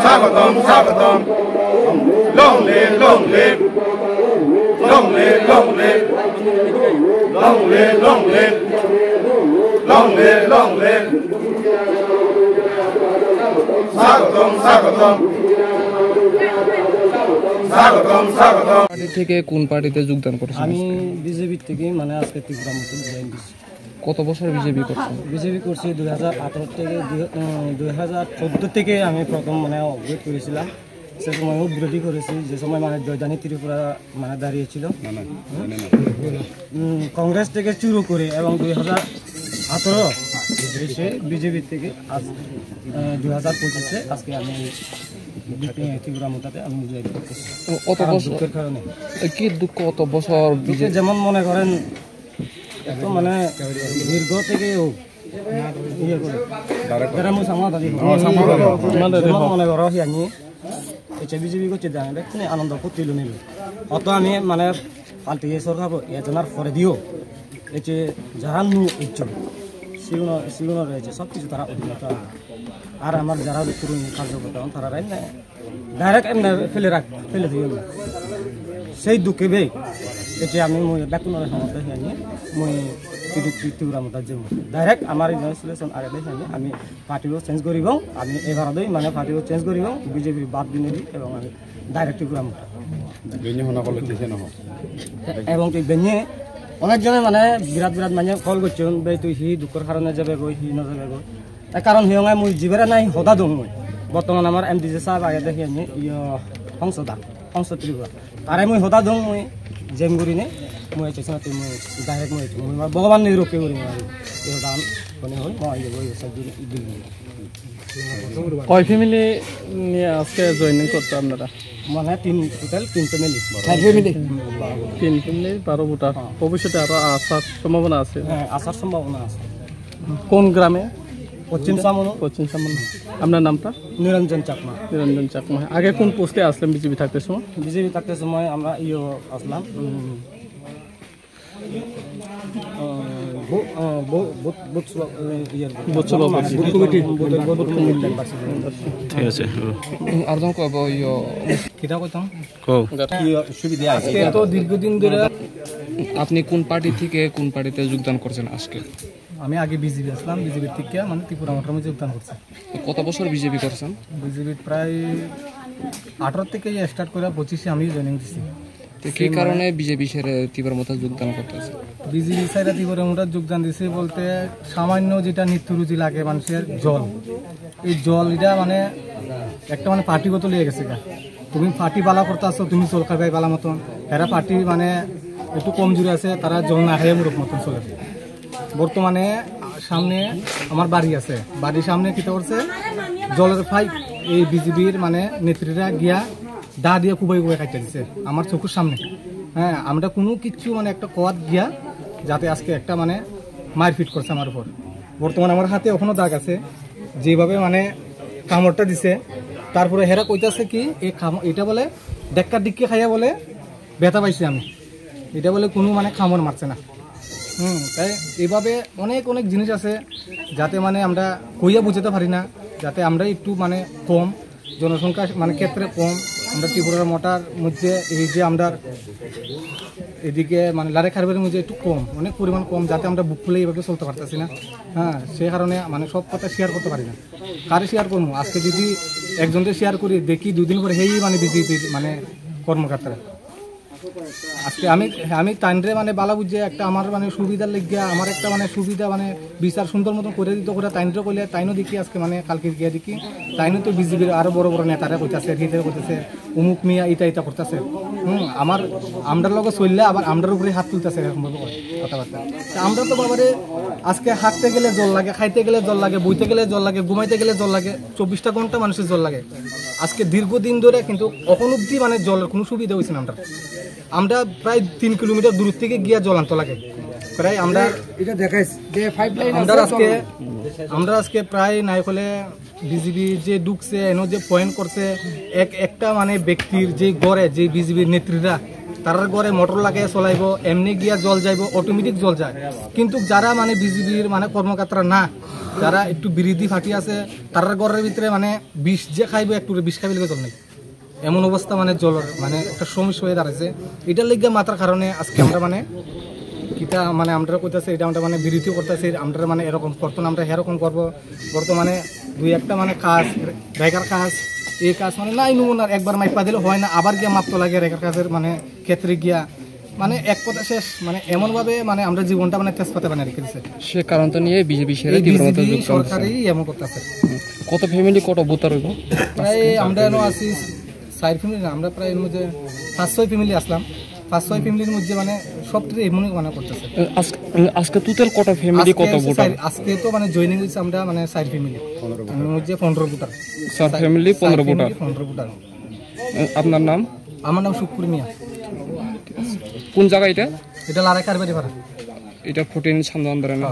স্বাগতম স্বাগতম long live long live long live long live long live long live long live long live স্বাগতম স্বাগতম স্বাগতম স্বাগতম। পার্টি থেকে কোন পার্টিতে যোগদান করেছেন? আমি বিজেপি থেকে মানে আজকে ত্রিপুরা মতন জয়েন করছি। কত বছর বিজেপি করছেন? বিজেপি করছি 2018 থেকে 2014 থেকে আমি প্রথম মানে অবগত করেছিলাম। সে সময় বিরোধী করেছি, যে সময় মানে জয়দানি ত্রিপুরা মানে দাঁড়িয়েছিল কংগ্রেস থেকে শুরু করে, এবং 2018 এসে বিজেপি থেকে 2025 আজকে আমি ত্রিপুরা মোটাতে আমি জয়েন করতেছি। অত বছরের কারণে কি দুঃখ? অত বছর যেমন মনে করেন এত মানে দীর্ঘ থেকে ইয়ে করে মনে করো আমি বিজেপি করছি আনন্দ করছিল নিল অত আমি মানে পাল্টে সরকার এজনার পরে দিও এতে যারা নু ইচ্ছুক সিগুনো রয়েছে সব কিছু তারা অধীনতা, আর আমার যারা তরুণ কার্যকর্তা তারা ডাইরেক্ট ফেলে দিও সেই দুঃখে বে এতে আমি বেতনের সমস্যা নিয়ে মই ত্রিপুরা মতো যে ডাইরেক্ট আমার ইনস্টলেশন আগে দেখে আমি পার্টিও চেঞ্জ করব, আমি এবারই মানে পার্টিও চেঞ্জ করব, বিজেপি বাদ দিনে দিই এবং আমি ডাইরেক্ট ত্রিপুরা মতো এবং তুই বেঞ্জে অনেকজনে মানে বিরাট বিরাট মানে কল করছেন বে তুই হি দুঃখের কারণে যাবে গই হি নাযাবে গই, তার কারণ হিয়ঙাই মই জীবেরা নাই সদা দং মই বর্তমান আমার MD সাহেব আগে দেখি আমি সংসদ ত্রিপুরা তারে মই সদা দং মই জেম করি নে মই চেষ্টা মই ডাইরেক্ট মই ভগবান নিরূপে করি এই দান কোনে হই মই এই সাবজেক্ট দিল। কয় ফ্যামিলি নিয়ে আজকে জয়েনিং করতে আপনারা? মানে টোটাল 3 ফ্যামিলি 3 ফ্যামিলি 12 ভোটার। ভবিষ্যতে আরো আসার সম্ভাবনা আছে? হ্যাঁ, আসার সম্ভাবনা আছে। কোন গ্রামে? পশ্চিম সামনো। আপনার নামটা? নিরঞ্জন চাকমা। নিরঞ্জন চাকমা। আগে কোন পোস্টে আসলেন বিজেপি থাকতে সময়? বিজেপি থাকতে সময় আমরা আসলাম ঠিক আছে। দীর্ঘদিন ধরে আপনি কোন পার্টি থেকে কোন পার্টিতে যোগদান করছেন আজকে? আমি আগে বিজেপি আসলাম, বিজেপির থেকে মানে ত্রিপুরা মোটর মধ্যে যোগদান করছি। কত বছর বিজেপি করছেন? বিজেপি প্রায় 18 থেকে স্টার্ট করে 25 আমি জয়েনিং দিচ্ছি। কি কারণে বিজেপি ছেড়ে ত্রিপুরা মোটর যোগদান করতেছে? বিজেপি ছেড়ে ত্রিপুরা মোটর যোগদান দিচ্ছে বলতে সামান্য যেটা নিত্য রুচি লাগে মানুষের জল, এই জল এটা মানে একটা মানে পার্টিগত লেগে গেছে। তুমি পার্টি বালা করতে আসছো, তুমি জল খাবে বালা মতন, এরা পার্টি মানে একটু কমজোরি আছে, তারা জল না খাইয়ে মুরুখ মতন চলে। বর্তমানে সামনে আমার বাড়ি আছে, বাড়ির সামনে কি করছে জলের পাইপ এই বিজেপির মানে নেত্রীরা গিয়া দা দিয়ে কুবাই কুবাই কাটতে দিচ্ছে আমার চোখের সামনে। হ্যাঁ, আমরা কোনো কিছু মানে একটা কোয়াদ গিয়া যাতে আজকে একটা মানে মারপিট করছে আমার উপর। বর্তমানে আমার হাতে এখনো দাগ আছে, যেভাবে মানে কামড়টা দিছে। তারপরে হেরা কইতাছে কি এটা বলে ডেক্কা ডিক্কি খাইয়া বলে ব্যথা পাইছি আমি, এটা বলে কোনো মানে কামড় মারছে না। তাই এইভাবে অনেক অনেক জিনিস আছে যাতে মানে আমরা কইয়া বুঝাতে পারি না, যাতে আমরা একটু মানে কম জনসংখ্যা মানে ক্ষেত্রে কম, আমরা ত্রিপুরার মোটার মধ্যে এই যে আমরা এদিকে মানে লারে খারবের মধ্যে একটু কম, অনেক পরিমাণ কম, যাতে আমরা বুক খুলে এইভাবে চলতে পারতেছি না। হ্যাঁ, সেই কারণে মানে সব কথা শেয়ার করতে পারি না। কারে শেয়ার করবো? আজকে যদি একজনকে শেয়ার করি দেখি 2 দিন পরে হেই মানে বিজেপির মানে কর্মকর্তারা আজকে আমি তাইনরে মানে বালা বুঝে একটা আমার মানে সুবিধার লেগে আমার একটা মানে সুবিধা মানে বিচার সুন্দর মতন করে দিত করে তাইনরে কইলে তাইনও দেখি আজকে মানে কালকে গিয়ে দেখি তাইনও তো বিজেপির আরো বড় বড় নেতারা কইতাছে, হিতে করতেছে, অমুক মিয়া ইটা করতেছে। আমরার লগে চললে আবার আমরার উপরে হাত তুলতেছে, এরকম ভাবে কথাবার্তা। আমরা তো বাবারে আজকে হাঁটতে গেলে জল লাগে, খাইতে গেলে জল লাগে, বইতে গেলে জল লাগে, ঘুমাইতে গেলে জল লাগে, 24টা ঘন্টা মানুষের জল লাগে। আজকে দীর্ঘদিন ধরে কিন্তু এখন অব্দি মানে জলের কোনো সুবিধা হয়েছে না। আমরা প্রায় 3 কিলোমিটার দূর থেকে গিয়া জল আনতে লাগে। প্রায় আমরা এটা দেখাইছি যে পাইপলাইন আমরা আজকে প্রায় নাই হলে বিজেপি যে ঢুকছে এনো যে পয়েন্ট করছে একটা মানে ব্যক্তির যে গড়ে যে বিজেপির নেত্রীরা তার ঘরে মোটর লাগিয়ে চলাইব, এমনি গিয়া জল যাইব, অটোমেটিক জল যায়। কিন্তু যারা মানে বিজেপির মানে কর্মকর্তারা না, যারা একটু বিরোধী ফাটি আছে, তার ঘরের ভিতরে মানে বিষ যে খাইব একটু বিষ খাইবে জল নেই, এমন অবস্থা মানে জলের মানে একটা সমস্যা হয়ে দাঁড়াইছে। এটার লেগে মাত্রার কারণে আজকে আমরা মানে কিটা মানে আমরা কইতাছি এটা আমরা মানে বিরোধী করতেছি, আমরা মানে এরকম করতো না, আমরা এরকম করবো। বর্তমানে দুই একটা মানে কাজ রেখার কাজ, এই কাজ মানে নাই নমুনার একবার মাইপা দিলে হয় না, আবার গিয়া মাপতে লাগে রেখার কাজের মানে ক্ষেত্রে গিয়া মানে এক কথা শেষ। মানে এমনভাবে মানে আমরা জীবনটা মানে তেজপাতে বানিয়ে রেখে দিচ্ছে। সে কারণটা নিয়ে বিজেপি সরকারই এমন করতেছে। কত ফ্যামিলি কত ভোটার হইব? প্রায় আমরা এনো আছি 4 ফ্যামিলি না, আমরা প্রায় এর মধ্যে 5-6 ফ্যামিলি আসলাম। 5-6 ফ্যামিলির মধ্যে মানে সবটাই এমনই মানে করতেছে। আজকে টোটাল কত ফ্যামিলি কত ভোটার? আজকে তো মানে জয়েনিং হয়েছে আমরা মানে 4 ফ্যামিলি, এর মধ্যে 15 ভোটার। 4 family 15 voter. 15 ভোটার। আপনার নাম? আমার নাম শুক্কুর মিয়া। কোন জায়গা এটা? এটা লারাই কারবারি পাড়া। এটা 14 সামনে আন্দোলন।